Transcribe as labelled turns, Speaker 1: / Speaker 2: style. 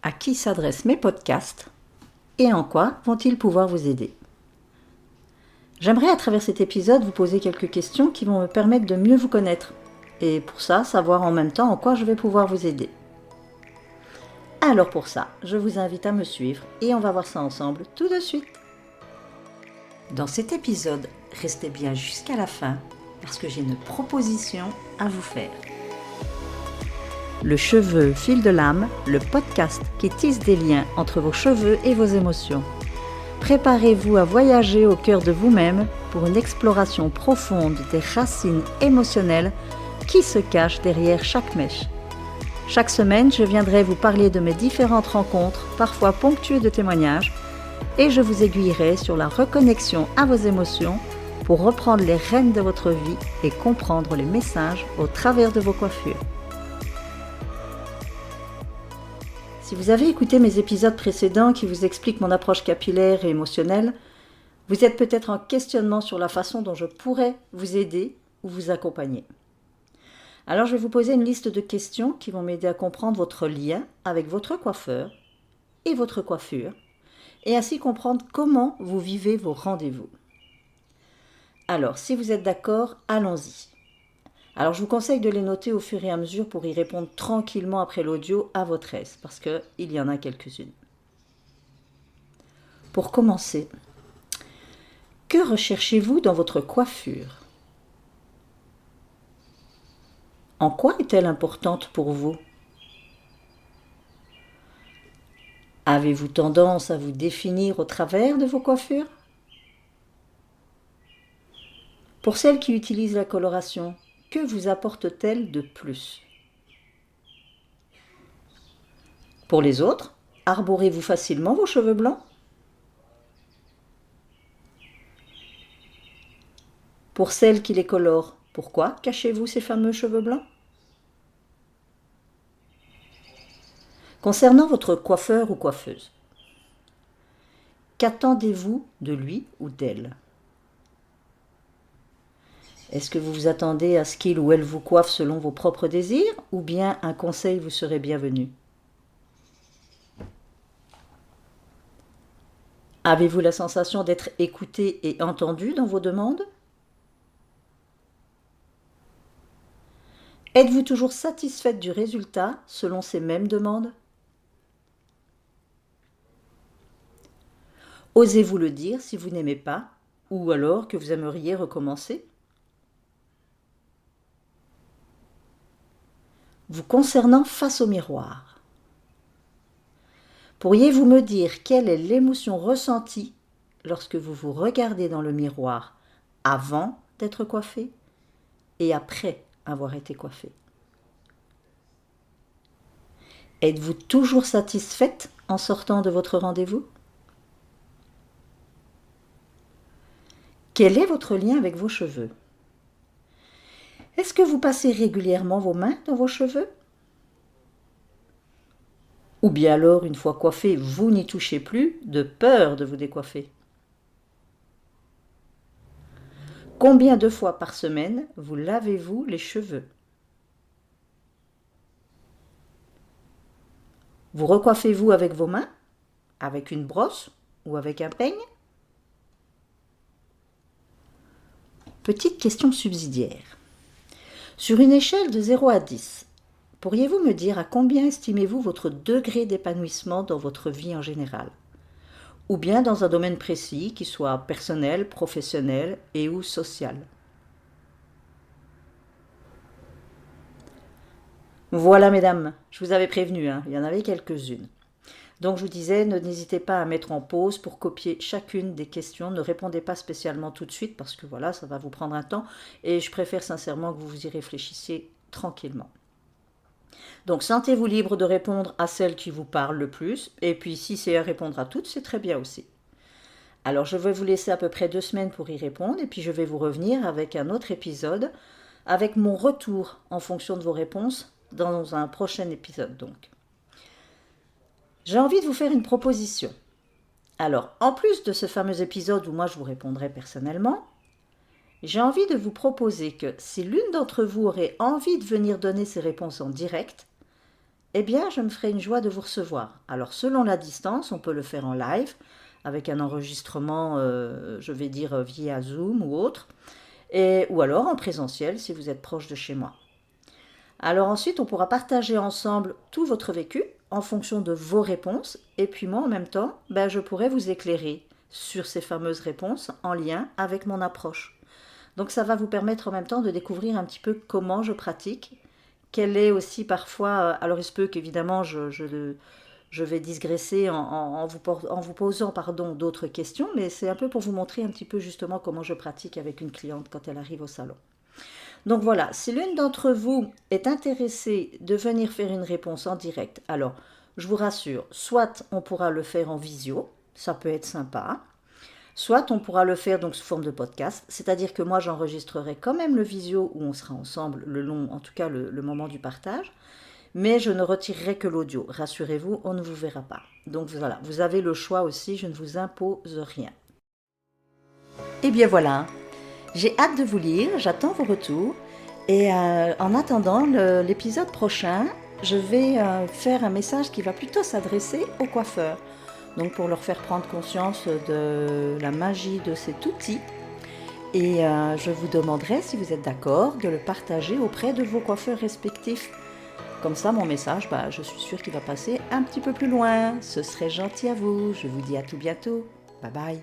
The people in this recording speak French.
Speaker 1: À qui s'adressent mes podcasts et en quoi vont-ils pouvoir vous aider? J'aimerais à travers cet épisode vous poser quelques questions qui vont me permettre de mieux vous connaître et pour ça savoir en même temps en quoi je vais pouvoir vous aider. Alors pour ça, je vous invite à me suivre et on va voir ça ensemble tout de suite. Dans cet épisode, restez bien jusqu'à la fin parce que j'ai une proposition à vous faire. Le cheveu fil de l'âme, le podcast qui tisse des liens entre vos cheveux et vos émotions. Préparez-vous à voyager au cœur de vous-même pour une exploration profonde des racines émotionnelles qui se cachent derrière chaque mèche. Chaque semaine, je viendrai vous parler de mes différentes rencontres, parfois ponctuées de témoignages, et je vous aiguillerai sur la reconnexion à vos émotions pour reprendre les rênes de votre vie et comprendre les messages au travers de vos coiffures. Si vous avez écouté mes épisodes précédents qui vous expliquent mon approche capillaire et émotionnelle, vous êtes peut-être en questionnement sur la façon dont je pourrais vous aider ou vous accompagner. Alors je vais vous poser une liste de questions qui vont m'aider à comprendre votre lien avec votre coiffeur et votre coiffure, et ainsi comprendre comment vous vivez vos rendez-vous. Alors, si vous êtes d'accord, allons-y. Alors, je vous conseille de les noter au fur et à mesure pour y répondre tranquillement après l'audio à votre aise, parce qu'il y en a quelques-unes. Pour commencer, que recherchez-vous dans votre coiffure? En quoi est-elle importante pour vous? Avez-vous tendance à vous définir au travers de vos coiffures? Pour celles qui utilisent la coloration, que vous apporte-t-elle de plus? Pour les autres, arborez-vous facilement vos cheveux blancs? Pour celles qui les colorent, pourquoi cachez-vous ces fameux cheveux blancs? Concernant votre coiffeur ou coiffeuse, qu'attendez-vous de lui ou d'elle? Est-ce que vous vous attendez à ce qu'il ou elle vous coiffe selon vos propres désirs ou bien un conseil vous serait bienvenu? Avez-vous la sensation d'être écouté et entendu dans vos demandes? Êtes-vous toujours satisfaite du résultat selon ces mêmes demandes? Osez-vous le dire si vous n'aimez pas ou alors que vous aimeriez recommencer? Vous concernant face au miroir, pourriez-vous me dire quelle est l'émotion ressentie lorsque vous vous regardez dans le miroir avant d'être coiffé et après avoir été coiffé? Êtes-vous toujours satisfaite en sortant de votre rendez-vous? Quel est votre lien avec vos cheveux? Est-ce que vous passez régulièrement vos mains dans vos cheveux? Ou bien alors, une fois coiffé, vous n'y touchez plus de peur de vous décoiffer? Combien de fois par semaine vous lavez-vous les cheveux? Vous recoiffez-vous avec vos mains, avec une brosse ou avec un peigne? Petite question subsidiaire. Sur une échelle de 0 à 10, pourriez-vous me dire à combien estimez-vous votre degré d'épanouissement dans votre vie en général? Ou bien dans un domaine précis qui soit personnel, professionnel et ou social? Voilà mesdames, je vous avais prévenu, il y en avait quelques-unes. Donc je vous disais, n'hésitez pas à mettre en pause pour copier chacune des questions. Ne répondez pas spécialement tout de suite parce que voilà, ça va vous prendre un temps. Et je préfère sincèrement que vous y réfléchissiez tranquillement. Donc sentez-vous libre de répondre à celle qui vous parle le plus. Et puis si c'est à répondre à toutes, c'est très bien aussi. Alors je vais vous laisser à peu près 2 semaines pour y répondre. Et puis je vais vous revenir avec un autre épisode, avec mon retour en fonction de vos réponses dans un prochain épisode donc. J'ai envie de vous faire une proposition. Alors, en plus de ce fameux épisode où moi je vous répondrai personnellement, j'ai envie de vous proposer que si l'une d'entre vous aurait envie de venir donner ses réponses en direct, eh bien, je me ferai une joie de vous recevoir. Alors, selon la distance, on peut le faire en live, avec un enregistrement, je vais dire, via Zoom ou autre, ou alors en présentiel si vous êtes proche de chez moi. Alors ensuite, on pourra partager ensemble tout votre vécu en fonction de vos réponses. Et puis moi, en même temps, je pourrai vous éclairer sur ces fameuses réponses en lien avec mon approche. Donc ça va vous permettre en même temps de découvrir un petit peu comment je pratique, quelle est aussi parfois, alors il se peut qu'évidemment je vais digresser en vous posant d'autres questions, mais c'est un peu pour vous montrer un petit peu justement comment je pratique avec une cliente quand elle arrive au salon. Donc voilà, si l'une d'entre vous est intéressée de venir faire une réponse en direct, alors je vous rassure, soit on pourra le faire en visio, ça peut être sympa, soit on pourra le faire donc sous forme de podcast, c'est-à-dire que moi j'enregistrerai quand même le visio où on sera ensemble le long, en tout cas le moment du partage, mais je ne retirerai que l'audio. Rassurez-vous, on ne vous verra pas. Donc voilà, vous avez le choix aussi, je ne vous impose rien. Et bien voilà, j'ai hâte de vous lire, j'attends vos retours. Et en attendant l'épisode prochain, je vais faire un message qui va plutôt s'adresser aux coiffeurs. Donc pour leur faire prendre conscience de la magie de cet outil. Et je vous demanderai, si vous êtes d'accord, de le partager auprès de vos coiffeurs respectifs. Comme ça, mon message, je suis sûre qu'il va passer un petit peu plus loin. Ce serait gentil à vous. Je vous dis à tout bientôt. Bye bye.